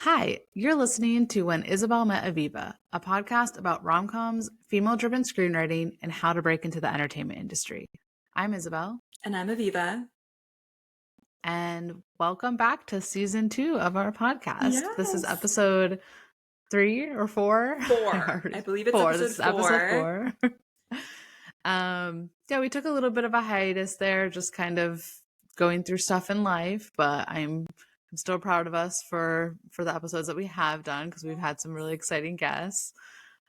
Hi, you're listening to When Isabel Met Aviva, a podcast about rom-coms, female-driven screenwriting, and how to break into the entertainment industry. I'm Isabel, And I'm Aviva. and welcome back to season 2 of our podcast. This is Yes. episode 3 or 4? 4. I believe it's 4. episode This is episode 4. 4. Yeah, we took a little bit of a hiatus there, just kind of going through stuff in life, but I'm still proud of us for the episodes that we have done because we've had some really exciting guests.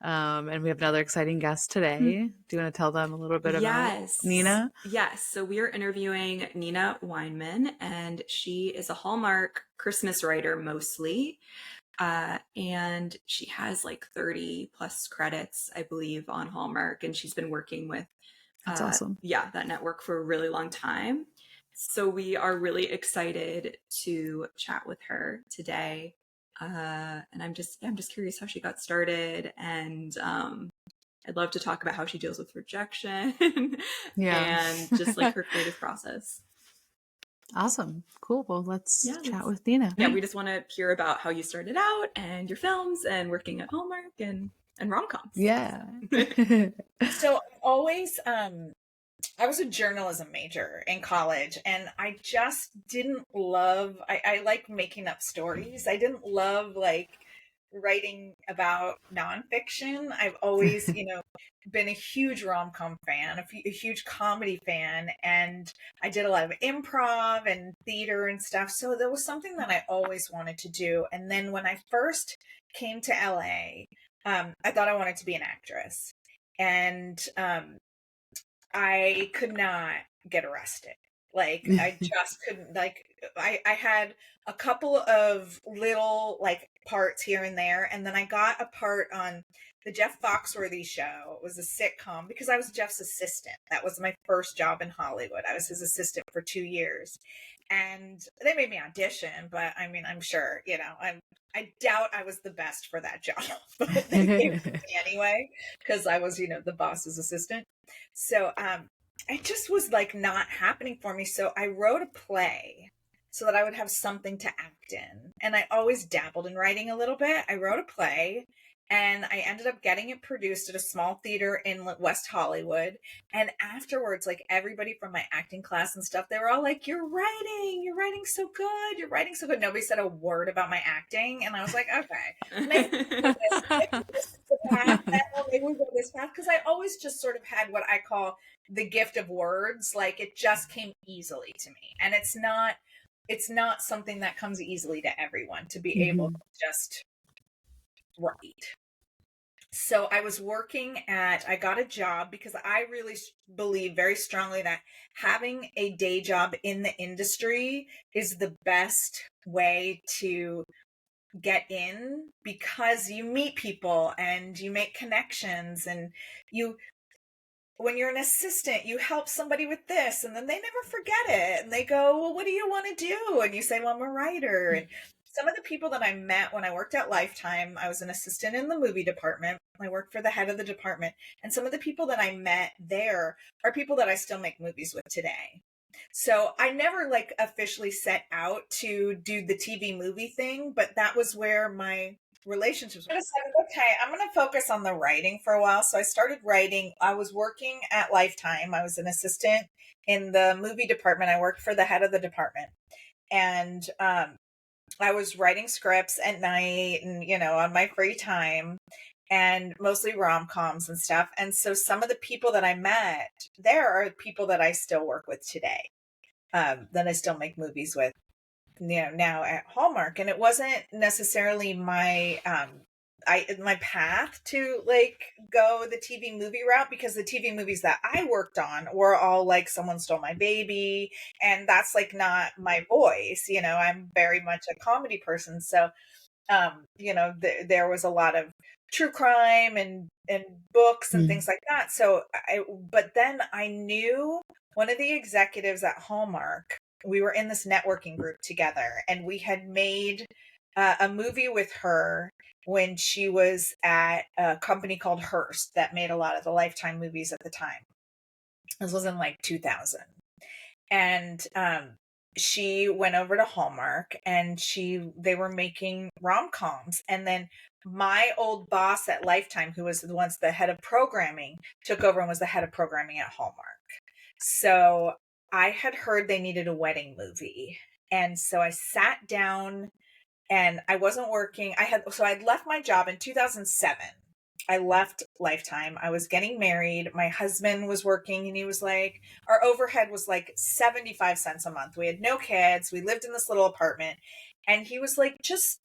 And we have another exciting guest today. Do you want to tell them a little bit about Yes. Nina? Yes. So we are interviewing Nina Weinman, and she is a Hallmark Christmas writer mostly. And she has like 30 plus credits, I believe, on Hallmark. And she's been working with That's awesome. that network for a really long time. So we are really excited to chat with her today. And I'm just curious how she got started, and I'd love to talk about how she deals with rejection Yeah. and just like her creative process. Awesome. Cool. Well, let's Yes. chat with Nina. Yeah, we just want to hear about how you started out and your films and working at Hallmark and rom-coms. Yeah. So always, I was a journalism major in college, and I just didn't love, I like making up stories. I didn't love like writing about nonfiction. I've always, been a huge rom-com fan, a huge comedy fan, and I did a lot of improv and theater and stuff. So there was something that I always wanted to do. And then when I first came to LA, I thought I wanted to be an actress. And I could not get arrested. Like I just couldn't, like I had a couple of little like parts here and there, and then I got a part on the Jeff Foxworthy show. It was a sitcom because I was Jeff's assistant. That was my first job in Hollywood. I was his assistant for 2 years. And they made me audition, but I mean, I'm sure, I doubt I was the best for that job, but they gave it to me anyway because I was, the boss's assistant. So it just was like not happening for me. So I wrote a play so that I would have something to act in. And I always dabbled in writing a little bit. I wrote a play and I ended up getting it produced at a small theater in West Hollywood. And afterwards, like everybody from my acting class and stuff, they were all like, you're writing so good. You're writing so good. Nobody said a word about my acting. And I was like, okay, maybe this is the path now. Maybe we go this path. Because I always just sort of had what I call the gift of words. Like it just came easily to me. And it's not something that comes easily to everyone to be able to just write. So I got a job because I really believe very strongly that having a day job in the industry is the best way to get in, because you meet people and you make connections, and when you're an assistant, you help somebody with this, and then they never forget it. And they go, well, what do you want to do? And you say, well, I'm a writer. And some of the people that I met when I worked at Lifetime, I was an assistant in the movie department. I worked for the head of the department. And some of the people that I met there are people that I still make movies with today. So I never like officially set out to do the TV movie thing, but that was where my relationships. I decided, okay, I'm going to focus on the writing for a while. So I started writing. I was working at Lifetime. I was an assistant in the movie department. I worked for the head of the department. And I was writing scripts at night and, on my free time, and mostly rom-coms and stuff. And so some of the people that I met there are people that I still work with today, that I still make movies with, now at Hallmark. And it wasn't necessarily my path to like go the TV movie route, because the TV movies that I worked on were all like Someone Stole My Baby, and that's like not my voice. I'm very much a comedy person. So there was a lot of true crime and books and things like that. So but then I knew one of the executives at Hallmark. We were in this networking group together, and we had made a movie with her when she was at a company called Hearst that made a lot of the Lifetime movies at the time. This was in like 2000. And she went over to Hallmark and they were making rom-coms. And then my old boss at Lifetime, who was the head of programming, took over and was the head of programming at Hallmark. So I had heard they needed a wedding movie. And so I sat down and I wasn't working. I'd left my job in 2007. I left Lifetime. I was getting married. My husband was working and he was like, our overhead was like 75 cents a month. We had no kids. We lived in this little apartment. And he was like, just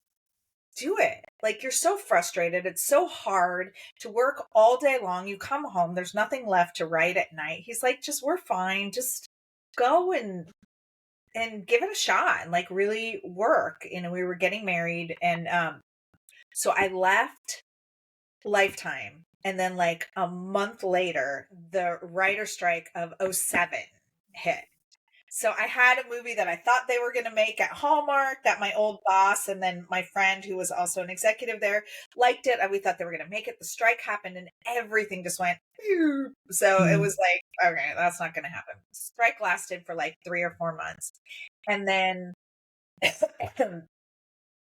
do it. Like, you're so frustrated. It's so hard to work all day long. You come home, there's nothing left to write at night. He's like, we're fine. Just go and give it a shot and like really work. We were getting married. And so I left Lifetime. And then like a month later, the writer strike of '07 hit. So I had a movie that I thought they were going to make at Hallmark that my old boss and then my friend who was also an executive there liked it. And we thought they were going to make it. The strike happened and everything just went. So it was like, okay, that's not going to happen. Strike lasted for like 3 or 4 months. And then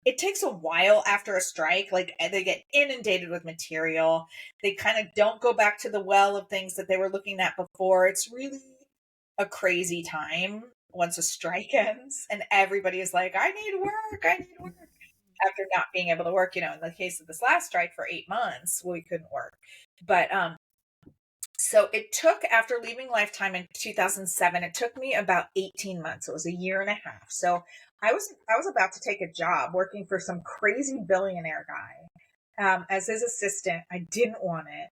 it takes a while after a strike. Like, they get inundated with material. They kind of don't go back to the well of things that they were looking at before. It's really a crazy time once a strike ends and everybody is like, I need work after not being able to work. In the case of this last strike for 8 months, we couldn't work. But so it took, after leaving Lifetime in 2007, it took me about 18 months. It was 1.5 years. So I was about to take a job working for some crazy billionaire guy as his assistant. I didn't want it.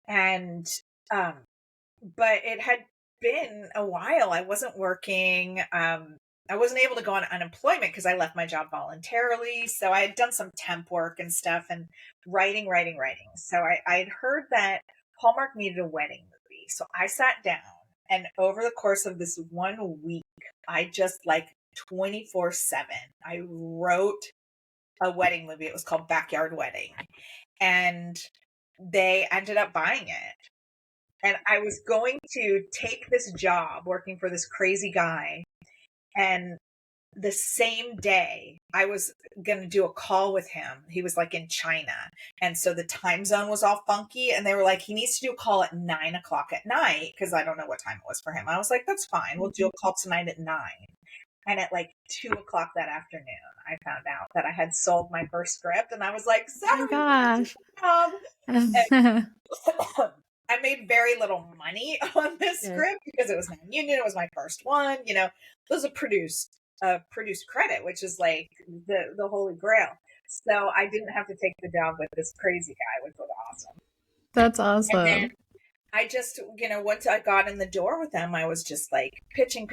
And but it had been a while. I wasn't working. I wasn't able to go on unemployment because I left my job voluntarily. So I had done some temp work and stuff and writing. So I'd heard that Hallmark needed a wedding movie. So I sat down and over the course of this 1 week, I just like 24/7, I wrote a wedding movie. It was called Backyard Wedding. And they ended up buying it. And I was going to take this job working for this crazy guy. And the same day, I was going to do a call with him. He was like in China. And so the time zone was all funky. And they were like, he needs to do a call at 9 o'clock at night. Because I don't know what time it was for him. I was like, that's fine. We'll do a call tonight at 9. And at like 2 o'clock that afternoon, I found out that I had sold my first script. And I was like, sorry. Oh my gosh. I made very little money on this script because it was non-union. It was my first one. It was a produced credit, which is like the holy grail. So I didn't have to take the job with this crazy guy, which was awesome. That's awesome. And then I just, once I got in the door with them, I was just like pitching.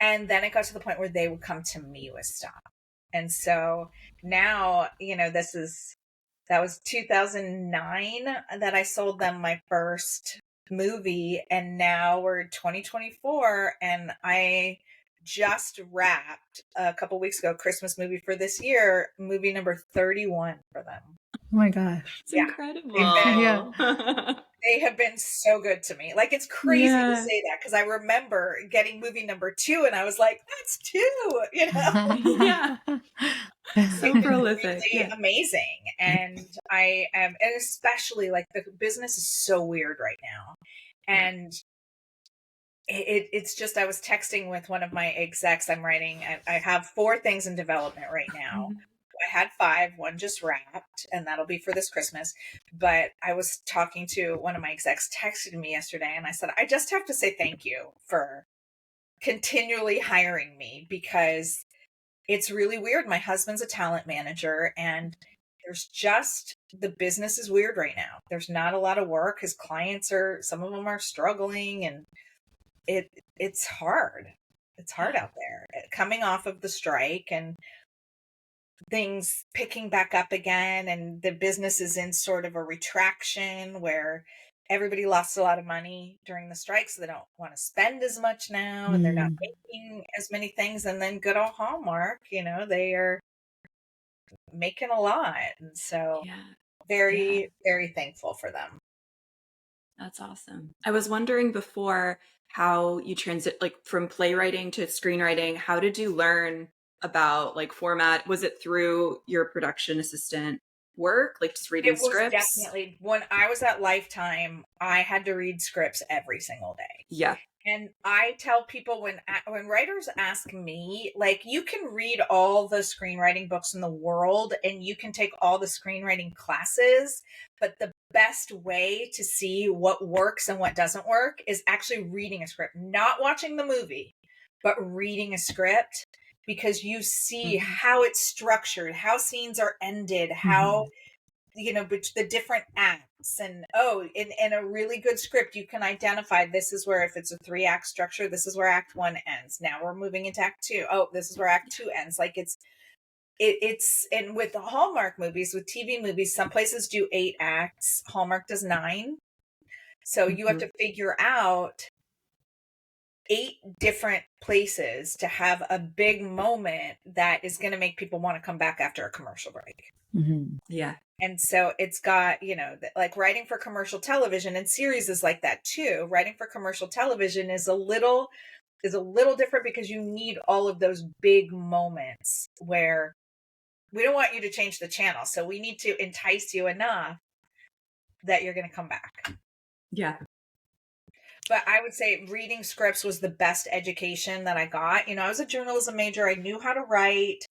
And then it got to the point where they would come to me with stuff. And so now, that was 2009 that I sold them my first movie. And now we're 2024 and I just wrapped a couple weeks ago, Christmas movie for this year, movie number 31 for them. Oh my gosh. It's incredible. They have been so good to me. Like, it's crazy to say that because I remember getting movie number 2 and I was like, that's 2, Yeah. So prolific. Really amazing. And and especially like the business is so weird right now. And it's just, I was texting with one of my execs I'm writing. I have 4 things in development right now. I had 5, 1 just wrapped, and that'll be for this Christmas. But I was talking to one of my execs, texted me yesterday, and I said, I just have to say thank you for continually hiring me because it's really weird. My husband's a talent manager, and the business is weird right now. There's not a lot of work. His clients some of them are struggling, and it's hard. It's hard out there coming off of the strike and things picking back up again, and the business is in sort of a retraction where everybody lost a lot of money during the strike, so they don't want to spend as much now, and they're not making as many things. And then good old Hallmark, they are making a lot, and so very, very thankful for them. That's awesome. I was wondering before how you like from playwriting to screenwriting. How did you learn about like format? Was it through your production assistant work, like just reading It was scripts? definitely when I was at Lifetime, I had to read scripts every single day. Yeah. And I tell people when writers ask me, like, you can read all the screenwriting books in the world and you can take all the screenwriting classes, but the best way to see what works and what doesn't work is actually reading a script, not watching the movie, but reading a script, because you see how it's structured, how scenes are ended, how the different acts. And in a really good script you can identify, this is where, if it's a 3-act structure, this is where act 1 ends, now we're moving into act 2, this is where act 2 ends. Like it's and with the Hallmark movies, with TV movies, some places do 8 acts, Hallmark does 9. So you have to figure out 8 different places to have a big moment that is going to make people want to come back after a commercial break. Yeah. And so it's got, like writing for commercial television, and series is like that too. Writing for commercial television is a little different, because you need all of those big moments where we don't want you to change the channel. So we need to entice you enough that you're going to come back. Yeah. But I would say reading scripts was the best education that I got. I was a journalism major. I knew how to write.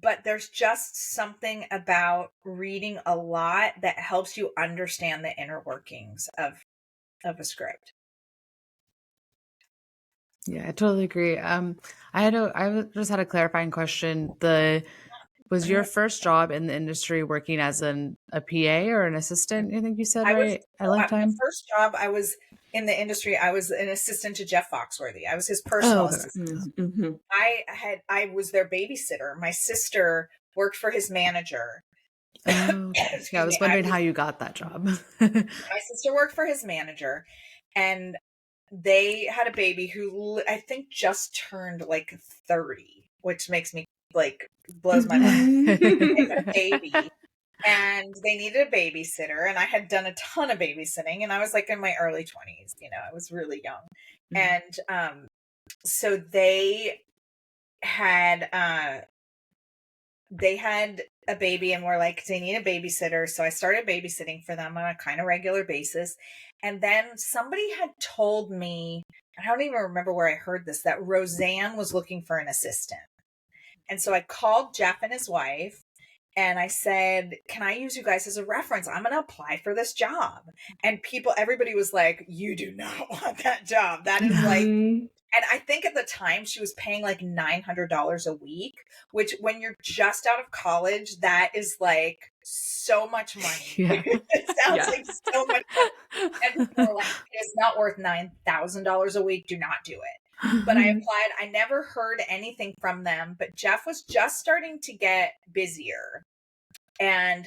But there's just something about reading a lot that helps you understand the inner workings of a script. Yeah, I totally agree. I just had a clarifying question. Was your first job in the industry working as a PA or an assistant? I think you said, right? At Lifetime? My first job, I was in the industry. I was an assistant to Jeff Foxworthy. I was his personal assistant. I was their babysitter. My sister worked for his manager. Yeah, I was wondering how you got that job. My sister worked for his manager, and they had a baby who I think just turned like 30, which makes me blows my mind. A baby. And they needed a babysitter, and I had done a ton of babysitting, and I was like in my early 20s, I was really young. And so they had a baby, and were like, they need a babysitter. So I started babysitting for them on a kind of regular basis. And then somebody had told me, I don't even remember where I heard this, that Roseanne was looking for an assistant. And so I called Jeff and his wife, and I said, can I use you guys as a reference? I'm going to apply for this job. And everybody was like, you do not want that job. That is like, and I think at the time she was paying like $900 a week, which when you're just out of college, that is like so much money. Yeah. It sounds like so much money. And people are like, it's not worth $9,000 a week. Do not do it. But I applied. I never heard anything from them, but Jeff was just starting to get busier. And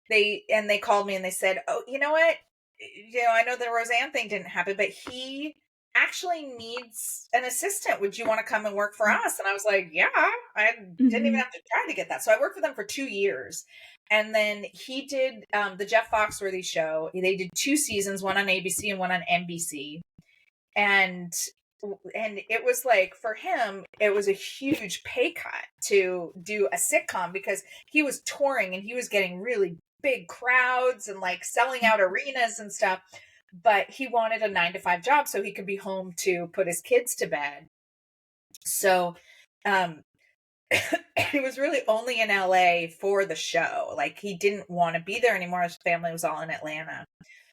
they called me and they said, oh, you know what? I know the Roseanne thing didn't happen, but he actually needs an assistant. Would you want to come and work for us? And I was like, yeah, I didn't even have to try to get that. So I worked for them for 2 years. And then he did the Jeff Foxworthy show. They did 2 seasons, one on ABC and one on NBC. And it was like, for him, it was a huge pay cut to do a sitcom, because he was touring and he was getting really big crowds and like selling out arenas and stuff. But he wanted a 9-to-5 job so he could be home to put his kids to bed. So he was really only in LA for the show. Like, he didn't want to be there anymore. His family was all in Atlanta.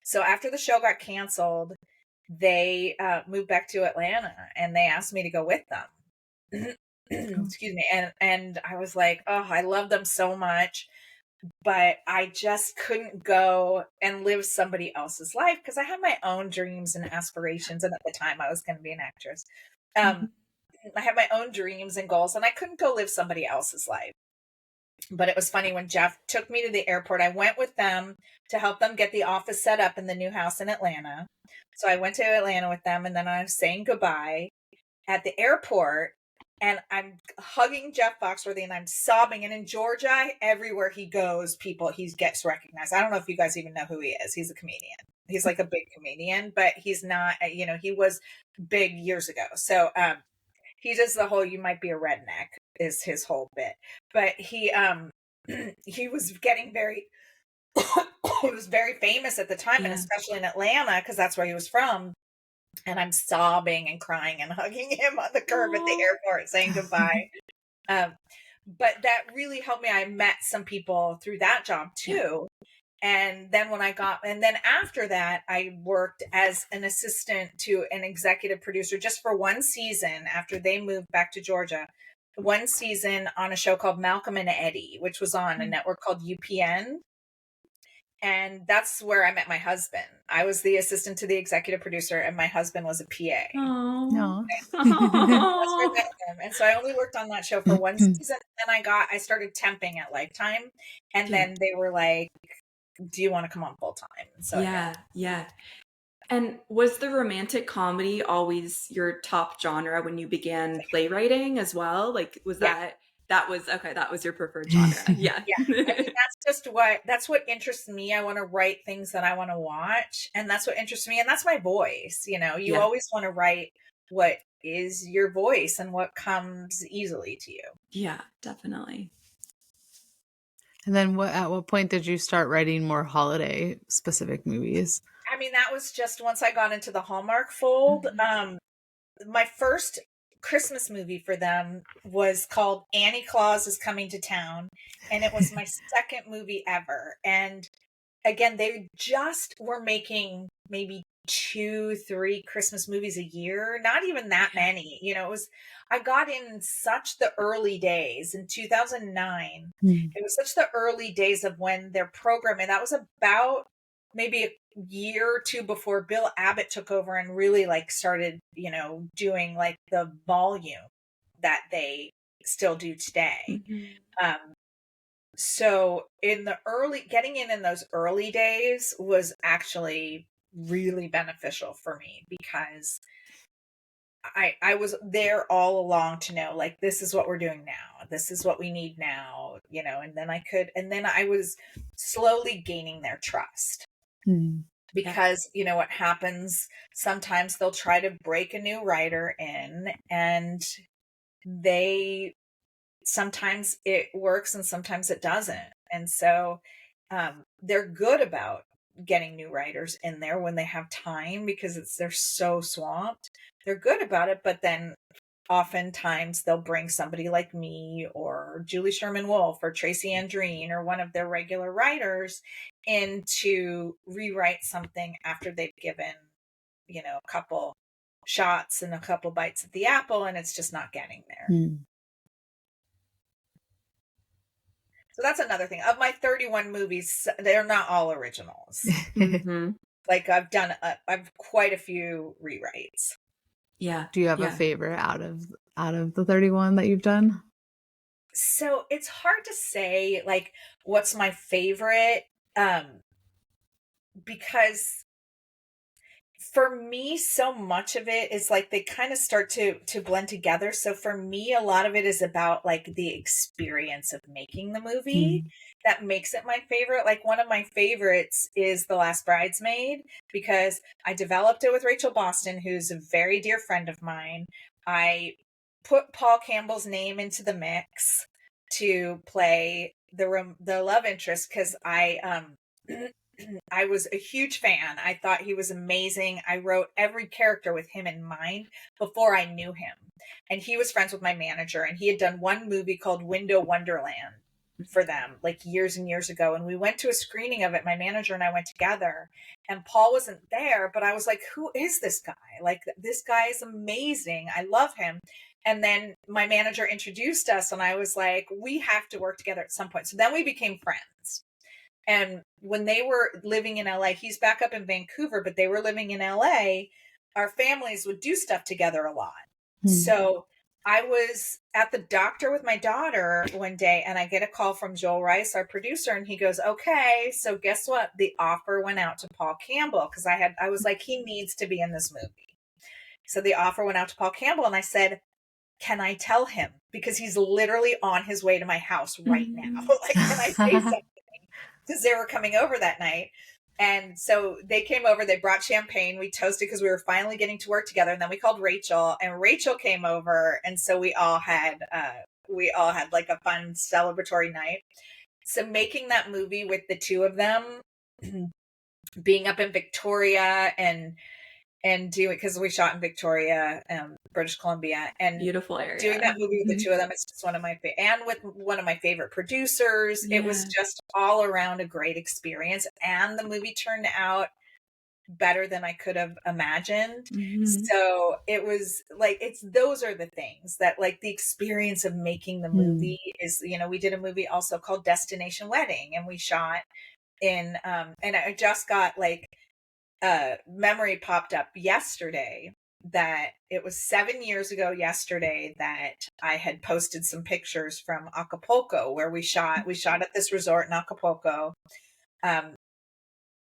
So after the show got canceled, they moved back to Atlanta, and they asked me to go with them. Excuse me. And I was like, oh, I love them so much, but I just couldn't go and live somebody else's life, because I had my own dreams and aspirations. And at the time I was going to be an actress. I had my own dreams and goals, and I couldn't go live somebody else's life. But it was funny, when Jeff took me to the airport, I went with them to help them get the office set up in the new house in Atlanta. So I went to Atlanta with them, and then I was saying goodbye at the airport, and I'm hugging Jeff Foxworthy and I'm sobbing. And in Georgia, everywhere he goes, he gets recognized. I don't know if you guys even know who he is. He's a comedian. He's like a big comedian, but he's not, he was big years ago. So, he does the whole, you might be a redneck is his whole bit, but he was getting very, he was very famous at the time, and especially in Atlanta, because that's where he was from. And I'm sobbing and crying and hugging him on the curb at the airport saying goodbye. But that really helped me. I met some people through that job too. And then after that, I worked as an assistant to an executive producer just for one season after they moved back to Georgia. One season on a show called Malcolm and Eddie, which was on a network called UPN. And that's where I met my husband. I was the assistant to the executive producer, and my husband was a PA. Oh, no. That's where I met him. And so I only worked on that show for one season. And I started temping at Lifetime. And then they were like, do you want to come on full time? So yeah. And was the romantic comedy always your top genre when you began playwriting as well? Like, was that was your preferred genre? Yeah. I mean, that's what interests me. I want to write things that I want to watch, and that's what interests me. And that's my voice. You always want to write what is your voice and what comes easily to you. Yeah, definitely. And then at what point did you start writing more holiday specific movies? I mean, that was just once I got into the Hallmark fold. My first Christmas movie for them was called Annie Claus Is Coming to Town, and it was my second movie ever. And again, they just were making maybe 2-3 Christmas movies a year, not even that many. I got in such the early days in 2009. It was such the early days of when their programming, that was about maybe a year or two before Bill Abbott took over and really started, doing the volume that they still do today. So getting in those early days was actually really beneficial for me, because I was there all along to know, this is what we're doing now. This is what we need now, and then I was slowly gaining their trust. Because what happens, sometimes they'll try to break a new writer in, and sometimes it works and sometimes it doesn't. And so they're good about getting new writers in there when they have time, because they're so swamped. They're good about it, but then oftentimes they'll bring somebody like me or Julie Sherman Wolfe or Tracy Andreen or one of their regular writers in to rewrite something after they've given, a couple shots and a couple bites at the apple, and it's just not getting there. So that's another thing. Of my 31 movies, they're not all originals. I've quite a few rewrites. Yeah. Do you have a favorite out of the 31 that you've done? So it's hard to say what's my favorite, because for me, so much of it is they kind of start to blend together. So for me, a lot of it is about the experience of making the movie that makes it my favorite. One of my favorites is The Last Bridesmaid, because I developed it with Rachel Boston, who's a very dear friend of mine. I put Paul Campbell's name into the mix to play the love interest, because I was a huge fan. I thought he was amazing. I wrote every character with him in mind before I knew him. And he was friends with my manager, and he had done one movie called Window Wonderland for them years and years ago. And we went to a screening of it. My manager and I went together, and Paul wasn't there, but I was like, who is this guy? This guy is amazing. I love him. And then my manager introduced us, and I was like, we have to work together at some point. So then we became friends. And when they were living in LA, he's back up in Vancouver, but they were living in LA, our families would do stuff together a lot. So I was at the doctor with my daughter one day, and I get a call from Joel Rice, our producer, and he goes, okay, so guess what? The offer went out to Paul Campbell, because I was like, he needs to be in this movie. So the offer went out to Paul Campbell, and I said, can I tell him? Because he's literally on his way to my house right now. Like, can I say something? Because they were coming over that night. And so they came over, they brought champagne, we toasted because we were finally getting to work together. And then we called Rachel, and Rachel came over. And so we all had like a fun celebratory night. So making that movie with the two of them, being up in Victoria and doing, because we shot in Victoria, British Columbia, and beautiful area. Doing that movie with the two of them, it's just one of my and with one of my favorite producers. It was just all around a great experience, and the movie turned out better than I could have imagined. So it was like, those are the things that, like, the experience of making the movie is, you know, we did a movie also called Destination Wedding, and we shot in and I just got like memory popped up yesterday that it was 7 years ago yesterday that I had posted some pictures from Acapulco where we shot at this resort in Acapulco. And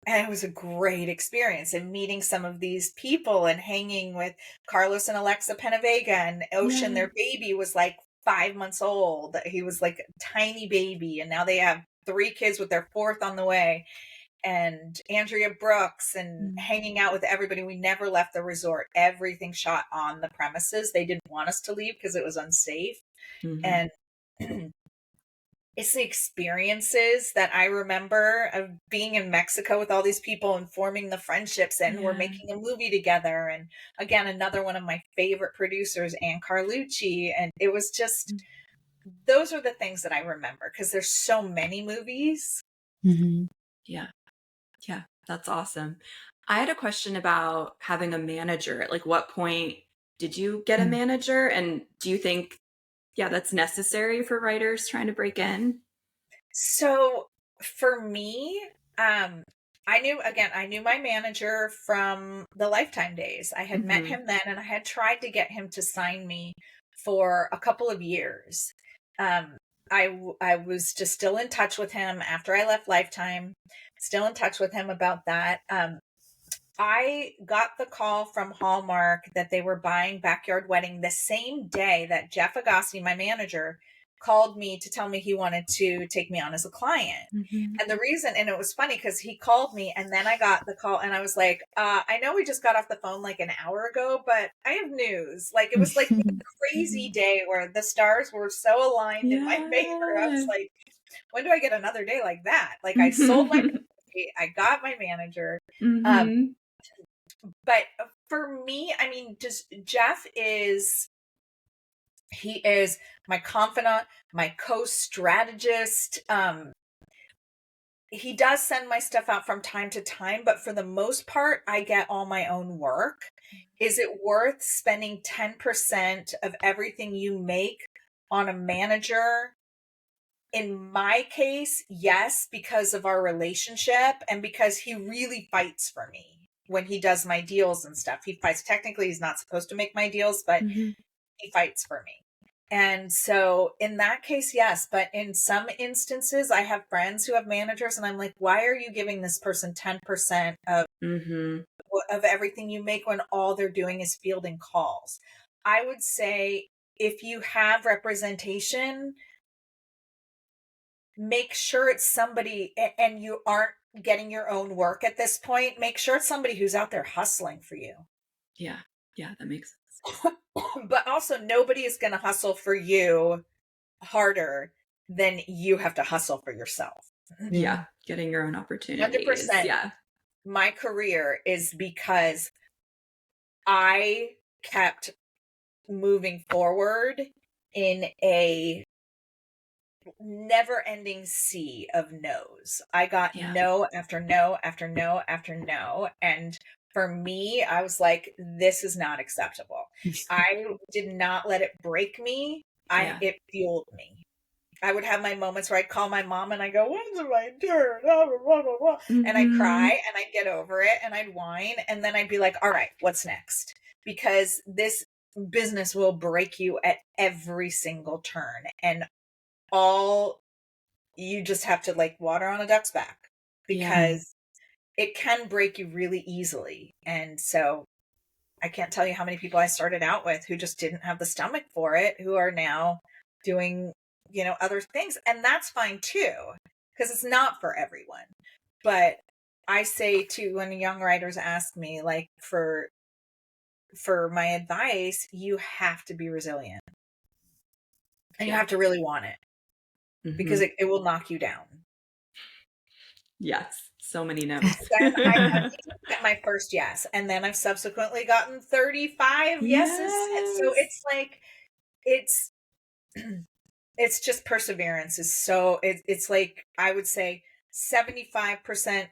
it was a great experience, and meeting some of these people and hanging with Carlos and Alexa Penavega and Ocean. Their baby was like 5 months old. He was like a tiny baby, and now they have 3 kids with their 4th on the way. And Andrea Brooks, and hanging out with everybody. We never left the resort. Everything shot on the premises. They didn't want us to leave because it was unsafe. And it's the experiences that I remember of being in Mexico with all these people and forming the friendships, and we're making a movie together. And again, another one of my favorite producers, Anne Carlucci. And it was just, those are the things that I remember, because there's so many movies. Yeah, that's awesome. I had a question about having a manager. Like, what point did you get a manager? And do you think, that's necessary for writers trying to break in? So for me, I knew my manager from the Lifetime days. I had met him then, and I had tried to get him to sign me for a couple of years. I was just still in touch with him after I left Lifetime, still in touch with him about that. I got the call from Hallmark that they were buying Backyard Wedding the same day that Jeff Agassi, my manager, called me to tell me he wanted to take me on as a client. And the reason, and it was funny because he called me, and then I got the call, and I was like, I know we just got off the phone like an hour ago, but I have news. Like, it was like a crazy day where the stars were so aligned in my favor. I was like, when do I get another day like that? Like, I sold my movie, I got my manager. But for me, I mean, just Jeff he is my confidant, my co-strategist. He does send my stuff out from time to time, but for the most part, I get all my own work. Is it worth spending 10% of everything you make on a manager? In my case, yes, because of our relationship and because he really fights for me when he does my deals and stuff. He fights. Technically, he's not supposed to make my deals, but he fights for me. And so in that case, yes. But in some instances, I have friends who have managers, and I'm like, why are you giving this person 10% of everything you make when all they're doing is fielding calls? I would say if you have representation, make sure it's somebody, and you aren't getting your own work at this point, make sure it's somebody who's out there hustling for you. Yeah, that makes sense. But also, nobody is going to hustle for you harder than you have to hustle for yourself. Yeah, getting your own opportunities. 100%. Yeah. My career is because I kept moving forward in a never-ending sea of no's. I got no after no after no after no, and for me, I was like, this is not acceptable. I did not let it break me. It fueled me. I would have my moments where I'd call my mom and I go, when's my turn? And I'd cry and I'd get over it and I'd whine, and then I'd be like, all right, what's next? Because this business will break you at every single turn, and you just have to like water on a duck's back, because it can break you really easily. And so I can't tell you how many people I started out with who just didn't have the stomach for it, who are now doing, other things. And that's fine too, because it's not for everyone. But I say to, when young writers ask me, like, for my advice, you have to be resilient and you have to really want it, because it will knock you down. Yes. So many no's. Then I got my first yes, and then I've subsequently gotten 35 yeses. And so it's like, it's just perseverance is so, it's like, I would say 75%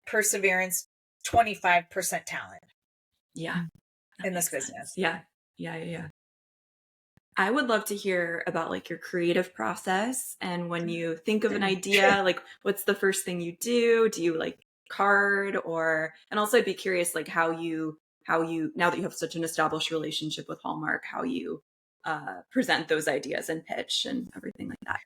perseverance, 25% talent. Yeah. In this business. Yeah. I would love to hear about like your creative process, and when you think of an idea, like what's the first thing you do? Do you like card, and also I'd be curious like how you now that you have such an established relationship with Hallmark, how you present those ideas and pitch and everything like that.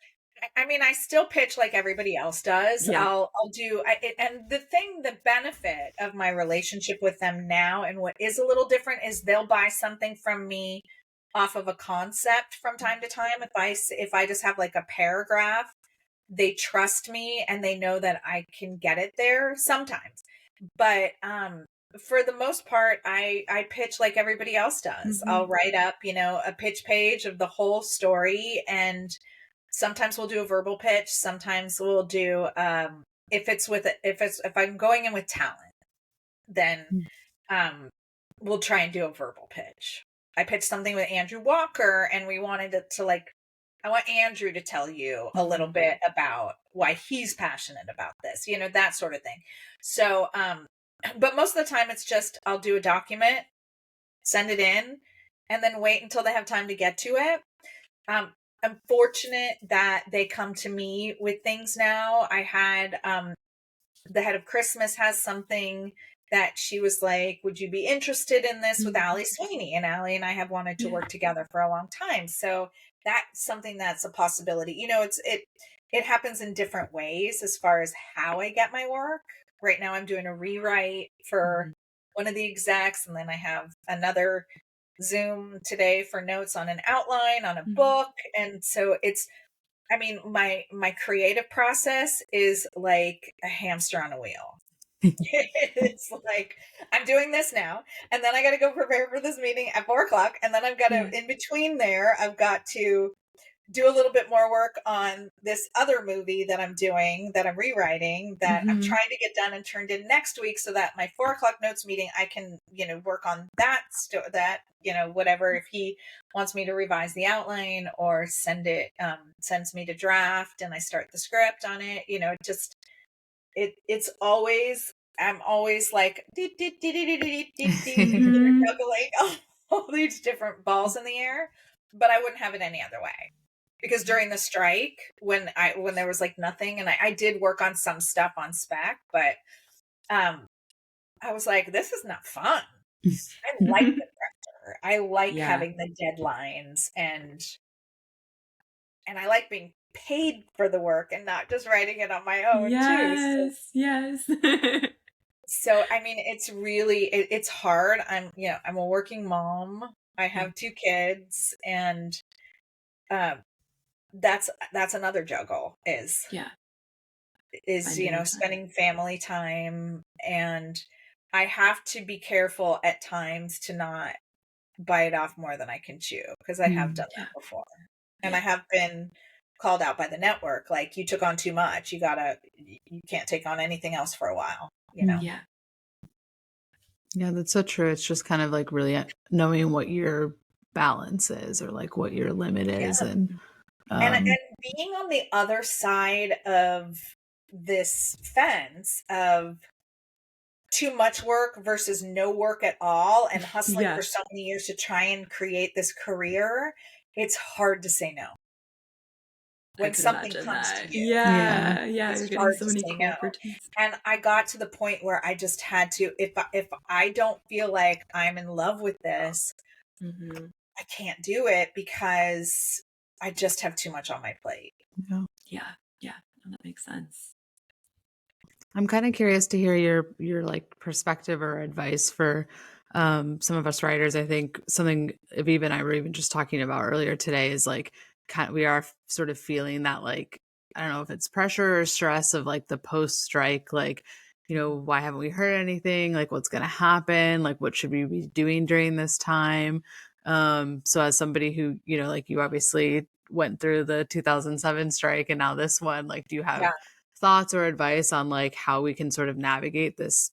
I mean, I still pitch like everybody else does. Yeah. I'll do, and the benefit of my relationship with them now, and what is a little different, is they'll buy something from me off of a concept from time to time. If I just have like a paragraph, they trust me and they know that I can get it there sometimes. But for the most part, I pitch like everybody else does. I'll write up, a pitch page of the whole story, and sometimes we'll do a verbal pitch. Sometimes we'll do, if I'm going in with talent, then we'll try and do a verbal pitch. I pitched something with Andrew Walker, and we wanted it to, like, I want Andrew to tell you a little bit about why he's passionate about this, that sort of thing. So, but most of the time it's just, I'll do a document, send it in, and then wait until they have time to get to it. I'm fortunate that they come to me with things now. I had, the head of Christmas has something that she was like, would you be interested in this, with Allie Sweeney? And Allie and I have wanted to work together for a long time. So that's something that's a possibility. It happens in different ways as far as how I get my work. Right now I'm doing a rewrite for one of the execs, and then I have another Zoom today for notes on an outline on a book. And so my creative process is like a hamster on a wheel. It's like, I'm doing this now, and then I got to go prepare for this meeting at 4:00, and then I've got to, in between there, I've got to do a little bit more work on this other movie that I'm doing, that I'm rewriting, that I'm trying to get done and turned in next week, so that my 4:00 notes meeting, I can, work on that, whatever, if he wants me to revise the outline or sends me to draft and I start the script on it, it's always, I'm always like juggling all these different balls in the air, but I wouldn't have it any other way. Because during the strike, when there was like nothing, and I did work on some stuff on spec, but I was like, this is not fun. I like the pressure. I like having the deadlines, and I like being paid for the work and not just writing it on my own too. Yes. So, I mean, it's really, it's hard. I'm a working mom. I have 2 kids, and that's another juggle is spending family time, and I have to be careful at times to not bite off more than I can chew, because I have done that before. And I have been called out by the network, like, you took on too much. You can't take on anything else for a while, Yeah, that's so true. It's just kind of like really knowing what your balance is, or like what your limit is. And being on the other side of this fence of too much work versus no work at all, and hustling for so many years to try and create this career, it's hard to say no. When something comes to you. It's hard to say no. And I got to the point where I just had to, if I don't feel like I'm in love with this, I can't do it, because I just have too much on my plate. Yeah. That makes sense. I'm kind of curious to hear your like perspective or advice for some of us writers, I think something Aviva and I were even just talking about earlier today is like we are sort of feeling that like, I don't know if it's pressure or stress of like the post strike, like, you know, why haven't we heard anything? Like what's going to happen? Like what should we be doing during this time? So as somebody who, you know, like you obviously went through the 2007 strike and now this one, like do you have thoughts or advice on like how we can sort of navigate this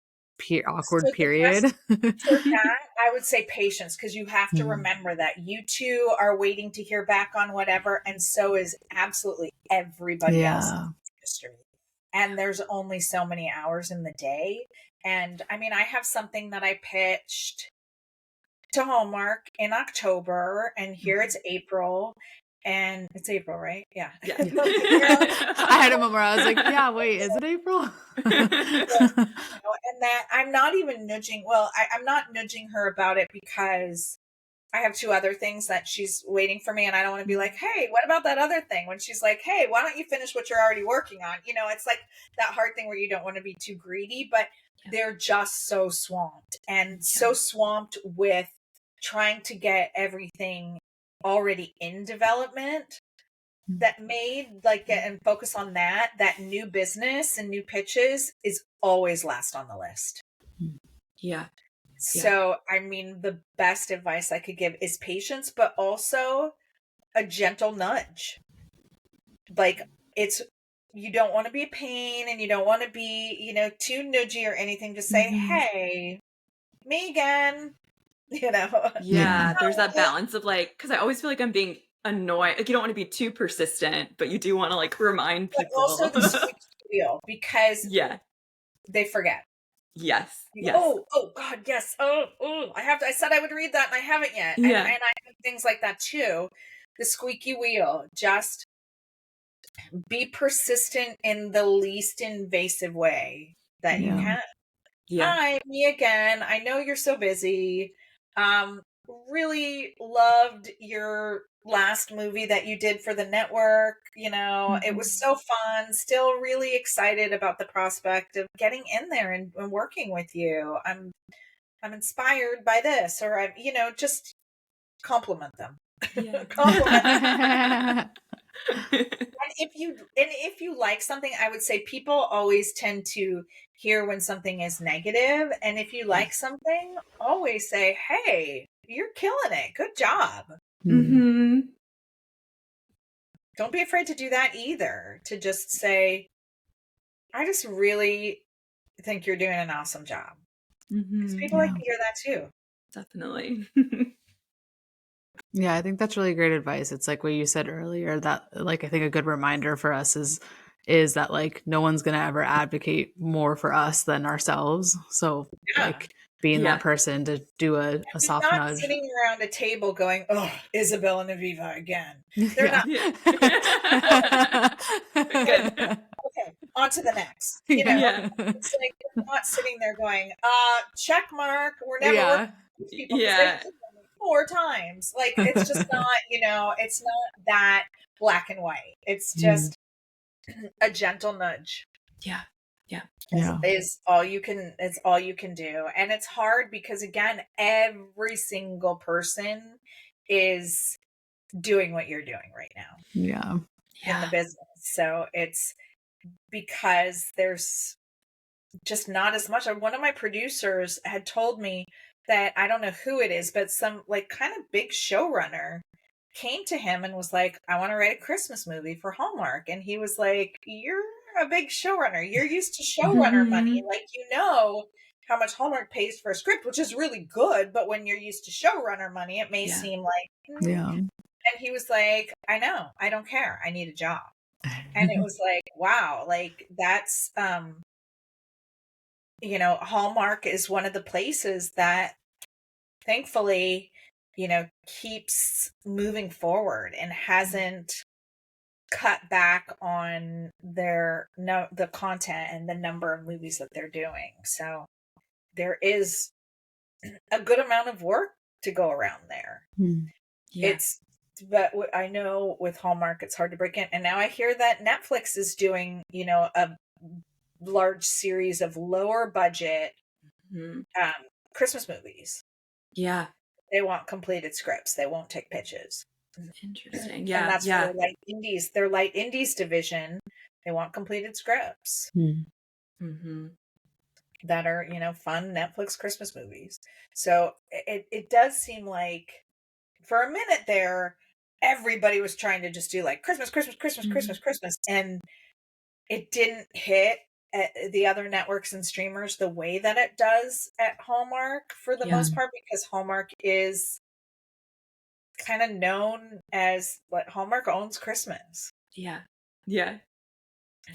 awkward So the period? best for that, I would say patience, because you have to remember that you two are waiting to hear back on whatever, and so is absolutely everybody else in the industry. And there's only so many hours in the day. And I mean, I have something that I pitched to Hallmark in October, and here it's April. And it's April, right? Yeah. I had a moment where I was like, yeah, wait, is it April? And that I'm not even nudging. Well, I'm not nudging her about it because I have two other things that she's waiting for me. And I don't want to be like, hey, what about that other thing? When she's like, hey, why don't you finish what you're already working on? You know, it's like that hard thing where you don't want to be too greedy, but they're just so swamped and so swamped with trying to get everything already in development that made like and focus on that new business and new pitches is always last on the list. So I mean, the best advice I could give is patience, but also a gentle nudge. Like it's, you don't want to be a pain and you don't want to be, you know, too nudgy or anything. Just say, hey, me again. You know? There's that balance of like, because I always feel like I'm being annoying. Like you don't want to be too persistent, but you do want to like remind people. But also the squeaky wheel, because they forget. Yes. Oh God, yes. I said I would read that and I haven't yet. And I have things like that too. The squeaky wheel. Just be persistent in the least invasive way that you can. Hi, me again. I know you're so busy. Really loved your last movie that you did for the network. You know, it was so fun. Still really excited about the prospect of getting in there and working with you. I'm inspired by this, or I'm, you know, just compliment them. Compliment them. And if you like something, I would say people always tend to hear when something is negative. And if you like something, always say, hey, you're killing it. Good job. Don't be afraid to do that either. To just say, I just really think you're doing an awesome job. Because people like to hear that too. Definitely. Yeah, I think that's really great advice. It's like what you said earlier, that like I think a good reminder for us is that like no one's gonna ever advocate more for us than ourselves. So like being that person to do a soft not nudge. Sitting around a table going, oh, Isabel and Aviva again. They're not. Okay, on to the next. You know, it's like they're not sitting there going, check mark, we're never working with these people. They've done it 4 times. Like it's just not, you know, it's not that black and white. It's just a gentle nudge. Is all you can. It's all you can do. And it's hard because again, every single person is doing what you're doing right now. In the business. So it's because there's just not as much. One of my producers had told me that, I don't know who it is, but some like kind of big showrunner came to him and was like, I want to write a Christmas movie for Hallmark. And he was like, you're a big showrunner. You're used to showrunner money. Like, you know how much Hallmark pays for a script, which is really good. But when you're used to showrunner money, it may seem like, And he was like, I know, I don't care. I need a job. And it was like, wow, like that's, you know, Hallmark is one of the places that thankfully, you know, keeps moving forward and hasn't cut back on the content and the number of movies that they're doing. So there is a good amount of work to go around there. But I know with Hallmark, it's hard to break in. And now I hear that Netflix is doing, you know, a large series of lower budget Christmas movies. Yeah. They want completed scripts. They won't take pitches. Interesting. And Yeah. that's for Yeah. their light indies division. They want completed scripts Mm-hmm. that are, fun Netflix Christmas movies. So it does seem like for a minute there, everybody was trying to just do like Christmas, Christmas, Christmas, Christmas, Christmas. And it didn't hit at the other networks and streamers the way that it does at Hallmark for the most part, because Hallmark is kind of known as what Hallmark owns Christmas. Yeah. Yeah.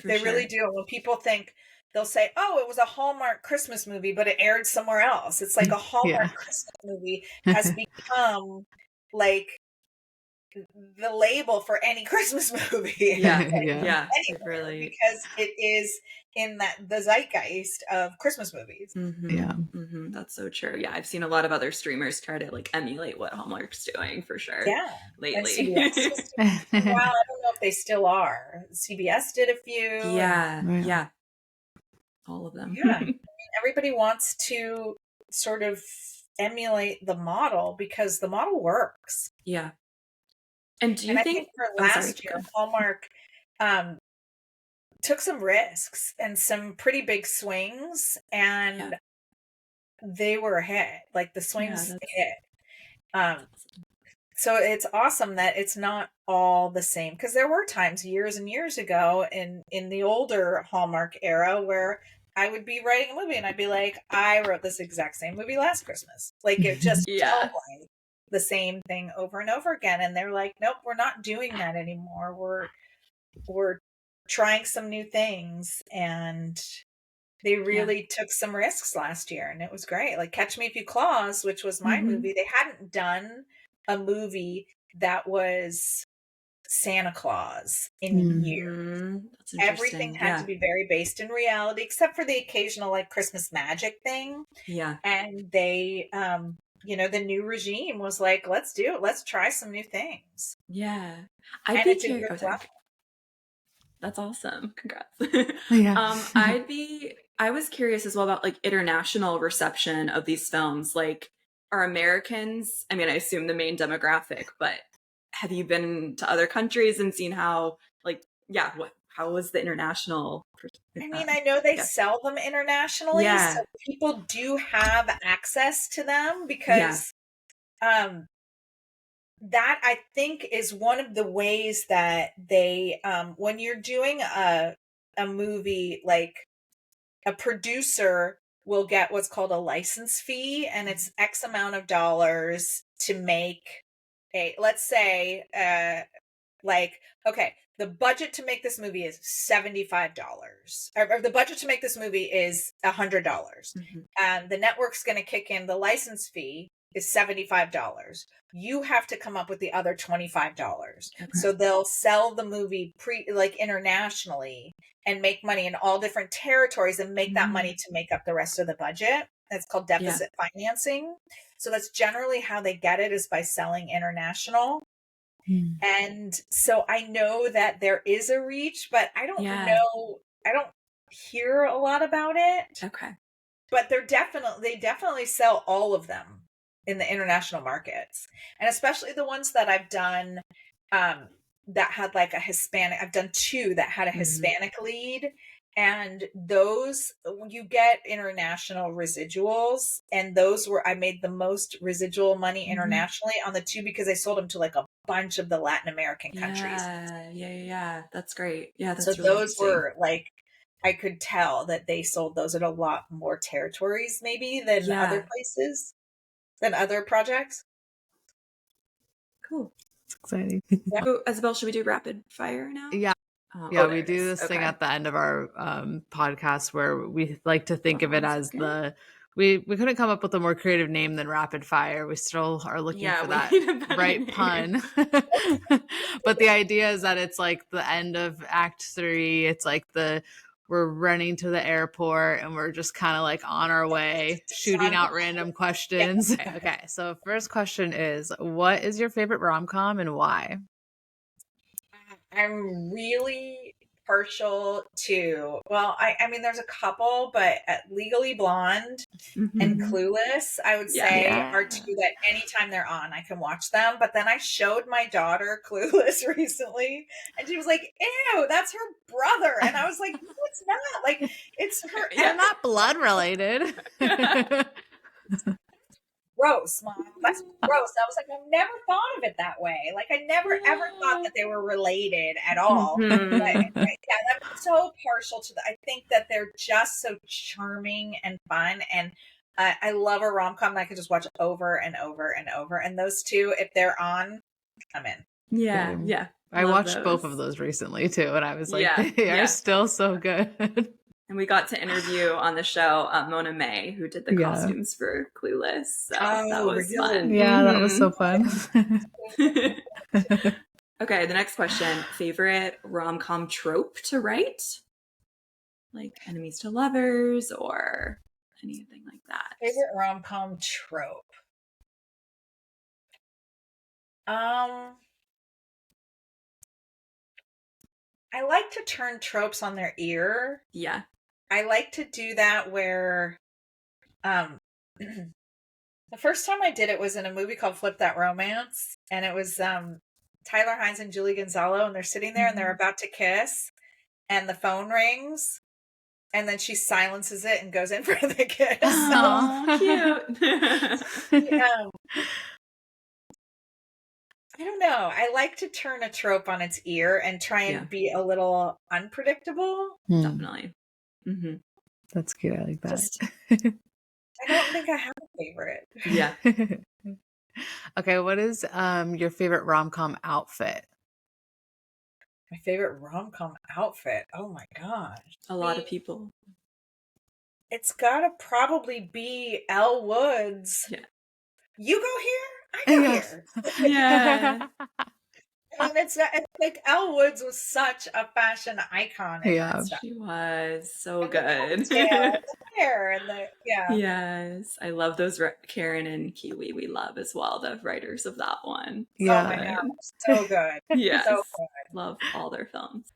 They really do. And when people think, they'll say, oh, it was a Hallmark Christmas movie, but it aired somewhere else. It's like a Hallmark Christmas movie has become like the label for any Christmas movie. Yeah. Anywhere, Really. because it is in the zeitgeist of Christmas movies. That's so true. Yeah, I've seen a lot of other streamers try to like emulate what Hallmark's doing for sure. Yeah, lately. And CBS well, I don't know if they still are. CBS did a few. Yeah. All of them. Yeah. I mean, everybody wants to sort of emulate the model because the model works. Yeah. And do you think, I think for last year, Hallmark took some risks and some pretty big swings, and they were a hit. Like the swings hit. So it's awesome that it's not all the same, because there were times years and years ago in the older Hallmark era where I would be writing a movie and I'd be like, I wrote this exact same movie last Christmas. Like it just felt like the same thing over and over again. And they're like, nope, we're not doing that anymore. We're trying some new things. And they really took some risks last year, and it was great. Like Catch Me If You Claus, which was my movie. They hadn't done a movie that was Santa Claus in years. Everything had to be very based in reality, except for the occasional like Christmas magic thing. Yeah. And they, the new regime was like, let's do it. Let's try some new things. Yeah. That's awesome. Congrats. I was curious as well about like international reception of these films. Like, are Americans, I mean, I assume the main demographic, but have you been to other countries and seen how, like, how was the international? I mean, I know they sell them internationally, so people do have access to them because that I think is one of the ways that they, when you're doing a movie, like a producer will get what's called a license fee, and it's X amount of dollars to make let's say, the budget to make this movie is $75, or the budget to make this movie is $100. And the network's going to kick in the license fee is $75. You have to come up with the other $25. Okay. So they'll sell the movie internationally and make money in all different territories and make that money to make up the rest of the budget. It's called deficit financing. So that's generally how they get it, is by selling international. And so I know that there is a reach, but I don't know. I don't hear a lot about it. Okay. But they definitely sell all of them in the international markets. And especially the ones that I've done that had like a Hispanic, I've done 2 that had a Hispanic lead. And those, you get international residuals, and those were, I made the most residual money internationally on the 2 because I sold them to like a bunch of the Latin American countries. Yeah. That's great. Yeah. That's so really those were like, I could tell that they sold those at a lot more territories maybe than other places, than other projects. Cool. It's exciting. So, Isabel, should we do rapid fire now? Yeah. We do this thing at the end of our podcast where we like to think of it as we couldn't come up with a more creative name than rapid fire. We still are looking for that right pun. But the idea is that it's like the end of Act 3. It's like we're running to the airport and we're just kind of like on our way, shooting out random questions. Okay. So first question is, what is your favorite rom-com and why? I'm really partial to, well, I mean, there's a couple, but Legally Blonde and Clueless, I would say, are two that anytime they're on, I can watch them. But then I showed my daughter Clueless recently, and she was like, ew, that's her brother. And I was like, no, it's not. Like, it's her. They're not blood related. Gross, Mom. That's gross. I was like, I've never thought of it that way. Like, I never ever thought that they were related at all. But, I'm so partial to that. I think that they're just so charming and fun, and I love a rom-com that I could just watch over and over and over. And those two, if they're on, I'm in. Yeah. I watched both of those recently too, and I was like, they are still so good. And we got to interview on the show Mona May, who did the costumes for Clueless. So that was fun. Yeah, that was so fun. Okay, the next question. Favorite rom-com trope to write? Like enemies to lovers or anything like that? Favorite rom-com trope? I like to turn tropes on their ear. Yeah. I like to do that where the first time I did it was in a movie called Flip That Romance, and it was Tyler Hines and Julie Gonzalo, and they're sitting there and they're about to kiss, and the phone rings, and then she silences it and goes in for the kiss. Oh, cute. I don't know. I like to turn a trope on its ear and try and be a little unpredictable. Definitely. That's cute. I like that. I don't think I have a favorite. Yeah. Okay, what is your favorite rom-com outfit? My favorite rom-com outfit? Oh my gosh. A lot of people. It's gotta probably be Elle Woods. Yeah. You go here, I go here. Yeah. I mean, it's like Elle Woods was such a fashion icon. Yeah, she was so good. Hair and Yes, I love those Karen and Kiwi. We love as well the writers of that one. Yeah, oh my God, so good. Yes, so good. Love all their films.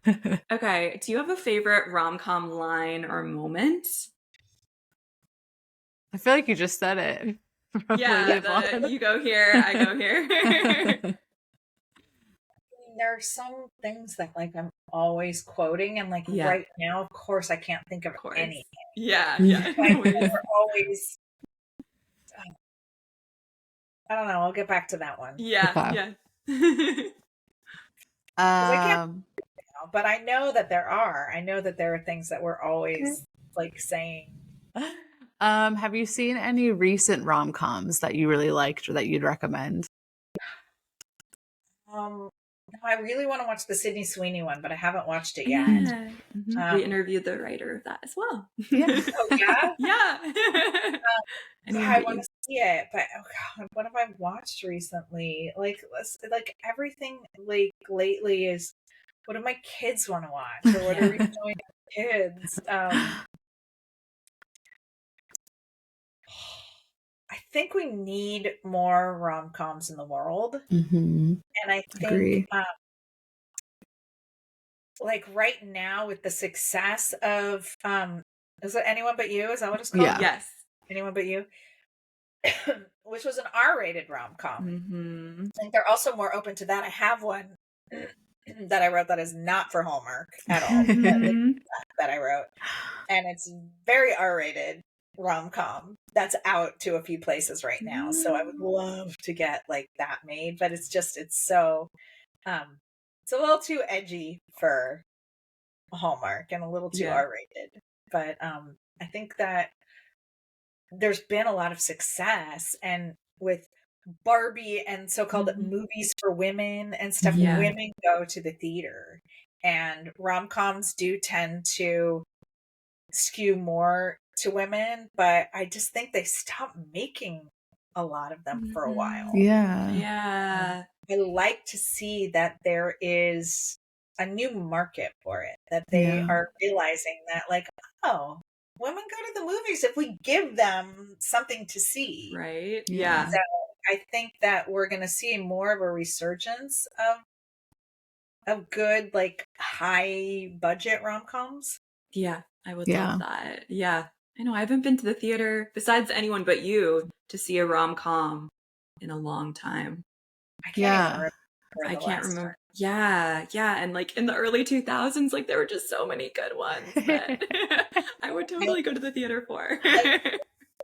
Okay, do you have a favorite rom-com line or moment? I feel like you just said it. Yeah, you go here, I go here. There are some things that like I'm always quoting, and like right now, of course, I can't think of anything. Yeah. Like, we're always. I don't know. I'll get back to that one. Yeah. But I know that there are. I know that there are things that we're always like saying. Have you seen any recent rom-coms that you really liked or that you'd recommend? I really want to watch the Sydney Sweeney one, but I haven't watched it yet. Yeah. We interviewed the writer of that as well. Yeah. Oh, yeah? Yeah. I want to see it, but oh God, what have I watched recently? Like everything like lately is what do my kids want to watch, or what are we doing with kids? I think we need more rom-coms in the world. And I think like right now with the success of is it Anyone But You? Is that what it's called? Yeah. Yes. Anyone But You. Which was an R-rated rom-com. I think they're also more open to that. I have one that I wrote that is not for Hallmark at all. that I wrote. And it's very R-rated rom-com that's out to a few places right now. So I would love to get like that made, but it's so it's a little too edgy for Hallmark and a little too R-rated. But I think that there's been a lot of success, and with Barbie and so-called movies for women and stuff, women go to the theater, and rom-coms do tend to skew more to women, but I just think they stopped making a lot of them for a while. Yeah. I like to see that there is a new market for it, that they are realizing that like, oh, women go to the movies if we give them something to see. Right. Yeah. So I think that we're going to see more of a resurgence of of good, like, high budget rom-coms. Yeah, I would Yeah. love that. Yeah. I know I haven't been to the theater, besides anyone but you, to see a rom-com in a long time. I can't even Yeah. remember I the can't last remember. time. Yeah, yeah. And like in the early 2000s, like there were just so many good ones that I would totally go to the theater for.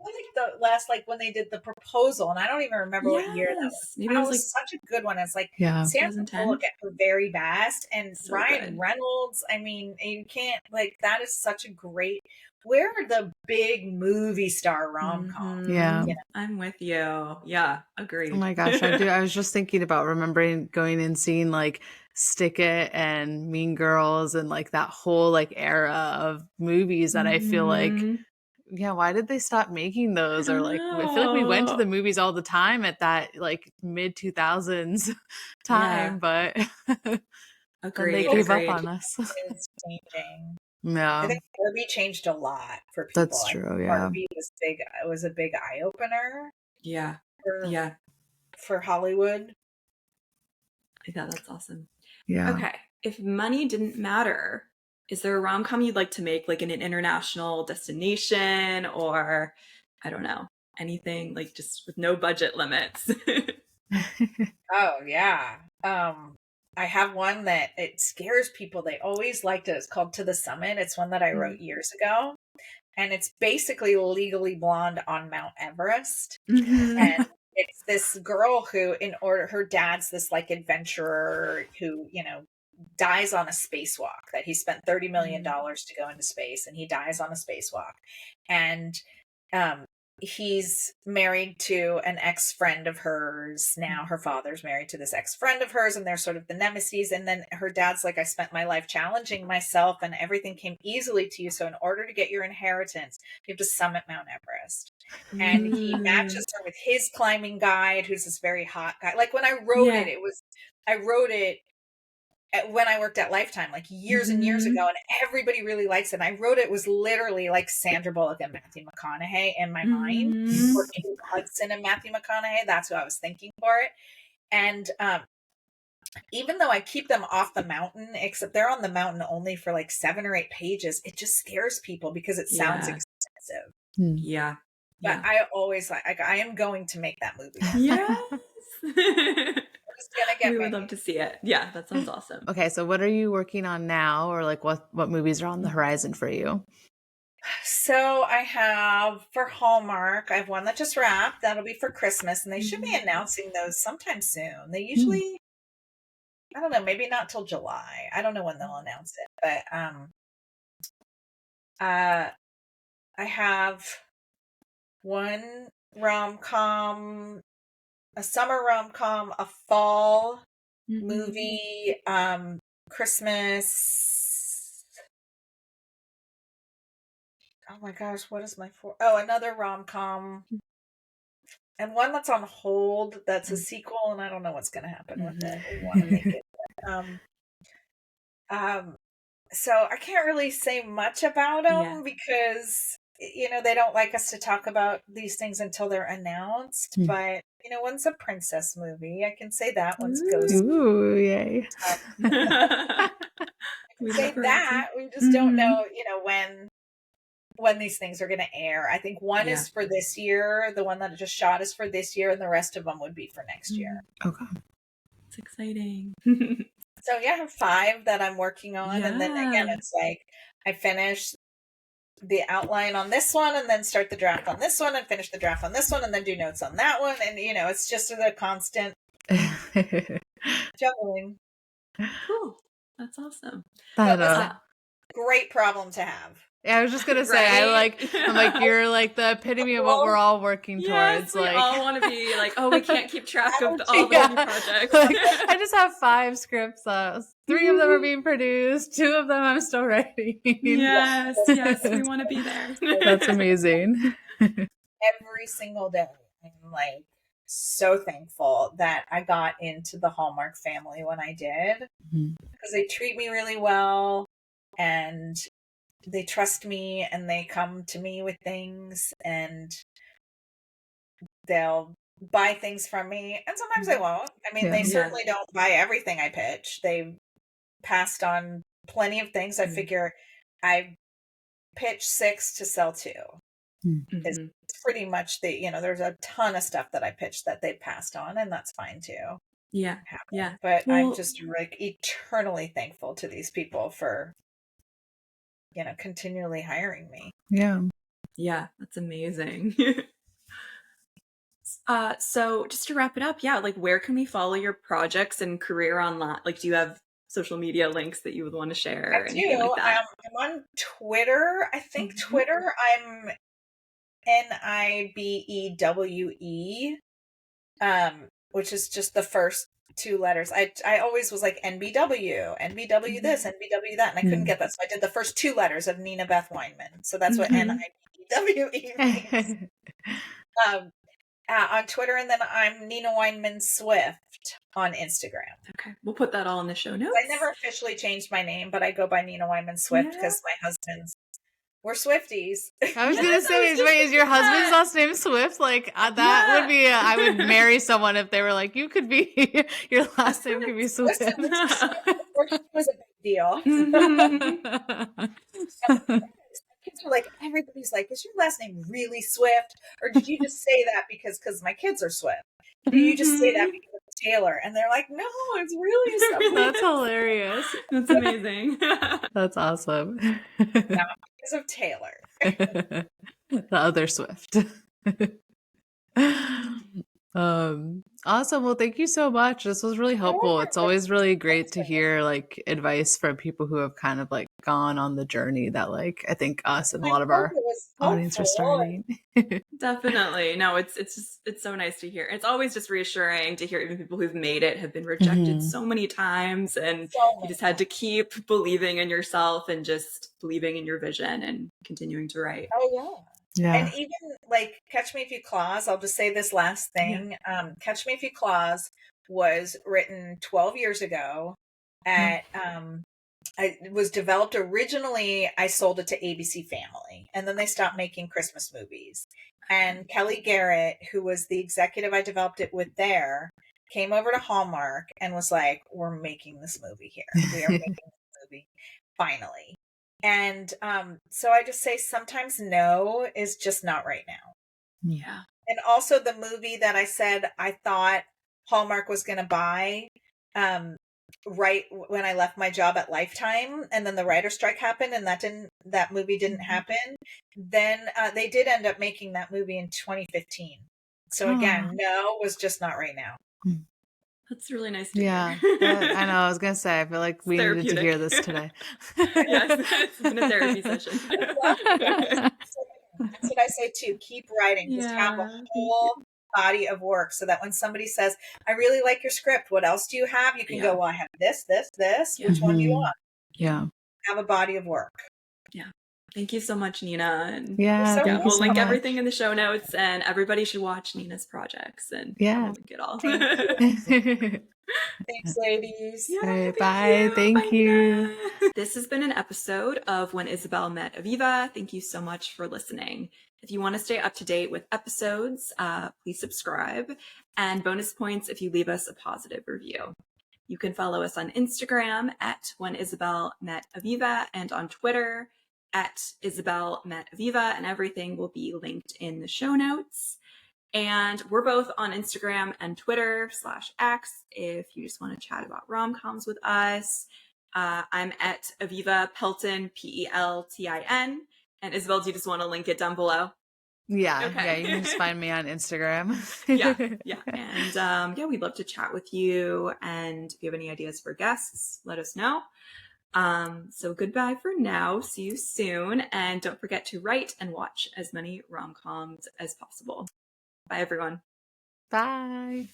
Like the last, like when they did The Proposal, and I don't even remember what year that was. Yes. Maybe it That was was like such a good one. It's like Yeah. Sandra 2010. Bullock at her very best, and So Ryan good. Reynolds. I mean, you can't, like, that is such a great. Where are the big movie star rom-coms? Yeah. Mhm. I'm with you. Yeah, Oh agreed. my gosh, I do. I was just thinking about remembering going and seeing like Stick It and Mean Girls and like that whole like era of movies that I feel like, Mhm. yeah, why did they stop making those? I Or like, I feel like we went to know. the movies all the time at that like mid 2000s time, but then they Agreed. gave up Agreed. on us. Is changing. I Yeah, think Barbie changed a lot for people. that's I think true. Yeah. Barbie was big. It was a big eye opener Yeah. for Yeah. Hollywood. Yeah, that's awesome. Yeah. Okay. If money didn't matter, is there a rom-com you'd like to make like in an international destination, or I don't know, anything like just with no budget limits? Oh yeah. I have one that it scares people. They always liked it. It's called To the Summit. It's one that I wrote years ago. And it's basically Legally Blonde on Mount Everest. Mhm. And it's this girl who, her dad's this like adventurer who, dies on a spacewalk, that he spent $30 million to go into space, and he dies on a spacewalk. And he's married to an ex-friend of hers. Now her father's married to this ex-friend of hers, and they're sort of the nemesis. And then her dad's like, I spent my life challenging myself and everything came easily to you, so in order to get your inheritance, you have to summit Mount Everest. And he matches her with his climbing guide, who's this very hot guy. Like when I wrote it, I wrote it when I worked at Lifetime, like years and years ago, and everybody really likes it. And I wrote it was literally like Sandra Bullock and Matthew McConaughey in my mind, or Kate Hudson and Matthew McConaughey. That's who I was thinking for it. And even though I keep them off the mountain, except they're on the mountain only for like 7 or 8 pages, it just scares people because it sounds expensive. Yeah. But I always I am going to make that movie. Yes. We would love to see it. Yeah, that sounds awesome. Okay, so what are you working on now, or like what movies are on the horizon for you? So I have for Hallmark, I have one that just wrapped. That'll be for Christmas, and they should be announcing those sometime soon. They usually, I don't know, maybe not till July. I don't know when they'll announce it, but I have one rom-com, a summer rom-com, a fall movie, Christmas. Oh my gosh, what is my another rom-com, and one that's on hold that's a sequel, and I don't know what's going to happen with it. We want to make it. So I can't really say much about them because they don't like us to talk about these things until they're announced. But one's a princess movie. I can say that one's Ghost. Ooh, yay! I can say that. We just don't know, when these things are going to air. I think one is for this year. The one that I just shot is for this year, and the rest of them would be for next year. Okay. It's exciting. So I have 5 that I'm working on. And then again, it's like I finish the outline on this one, and then start the draft on this one, and finish the draft on this one, and then do notes on that one. And, it's just a constant juggling. Cool. That's awesome. Great problem to have. Yeah, I was just gonna say, Right? I'm like, you're like the epitome of what we're all working towards. We like, all want to be like, we can't keep track of all the movie projects. Like, I just have 5 scripts. 3 of them are being produced. 2 of them I'm still writing. Yes, we want to be there. That's amazing. Every single day, I'm like so thankful that I got into the Hallmark family when I did, because they treat me really well, and they trust me, and they come to me with things, and they'll buy things from me, and sometimes they won't. I mean, they certainly don't buy everything I pitch. They passed on plenty of things. I figure I pitch 6 to sell 2. It's pretty much there's a ton of stuff that I pitched that they passed on, and that's fine too. Yeah. Yeah. But I'm just like eternally thankful to these people for, continually hiring me. Yeah. Yeah. That's amazing. So just to wrap it up, like where can we follow your projects and career online? Like, do you have social media links that you would want to share? I do. Like that? I'm on Twitter. I think Twitter, I'm NIBEWE, which is just the first 2 letters. I always was like NBW this, NBW that, and I couldn't get that. So I did the first 2 letters of Nina Beth Weinman. So that's what NIBEWE means. On Twitter, and then I'm Nina Weinman Swift on Instagram. Okay, we'll put that all in the show notes. I never officially changed my name, but I go by Nina Weinman Swift because my husband's. We're Swifties. I was gonna say, is your husband's last name Swift? Like that would be. I would marry someone if they were like, you could be your last name could be Swift. It was a big deal. Kids are like, everybody's like, is your last name really Swift, or did you just say that because my kids are Swift? Do you just say that because of Taylor? And they're like, no, it's really Swift. That's hilarious. That's amazing. That's awesome. No, because of Taylor. The other Swift. Awesome. Well, thank you so much. This was really helpful. It's always really great to hear like advice from people who have kind of like gone on the journey that like I think us and a lot of our audience are starting. Definitely. No, it's so nice to hear. It's always just reassuring to hear even people who've made it have been rejected so many times, and you just had to keep believing in yourself and just believing in your vision and continuing to write. Oh yeah. Yeah. And even like Catch Me If You Claus, I'll just say this last thing. Yeah. Catch Me If You Claus was written 12 years ago at, it was developed originally, I sold it to ABC Family, and then they stopped making Christmas movies. And Kelly Garrett, who was the executive I developed it with there, came over to Hallmark and was like, we're making this movie here. We are making this movie finally. And so I just say sometimes no is just not right now. Yeah. And also the movie that I said I thought Hallmark was going to buy right when I left my job at Lifetime, and then the writer's strike happened and that movie didn't happen. Then they did end up making that movie in 2015. So again, no was just not right now. That's really nice to hear. I know. I was going to say, I feel like we needed to hear this today. Yes, it's been a therapy session. That's what I say too. Keep writing. Just have a whole body of work so that when somebody says, I really like your script, what else do you have? You can go, well, I have this. Which one do you want? Yeah. Have a body of work. Yeah. Thank you so much, Nina. And we'll link everything in the show notes, and everybody should watch Nina's projects, and we'll link it all. Thanks, ladies. Bye. Thank you. This has been an episode of When Isabel Met Aviva. Thank you so much for listening. If you want to stay up to date with episodes, please subscribe, and bonus points if you leave us a positive review. You can follow us on Instagram at When Isabel Met Aviva, and on Twitter at Isabel Met Aviva, and everything will be linked in the show notes. And we're both on Instagram and Twitter /X if you just want to chat about rom-coms with us. I'm at Aviva Pelton, Peltin. And Isabel, do you just want to link it down below? Yeah. Okay. Yeah, you can just find me on Instagram. And we'd love to chat with you. And if you have any ideas for guests, let us know. So goodbye for now. See you soon. And don't forget to write and watch as many rom-coms as possible. Bye, everyone. Bye.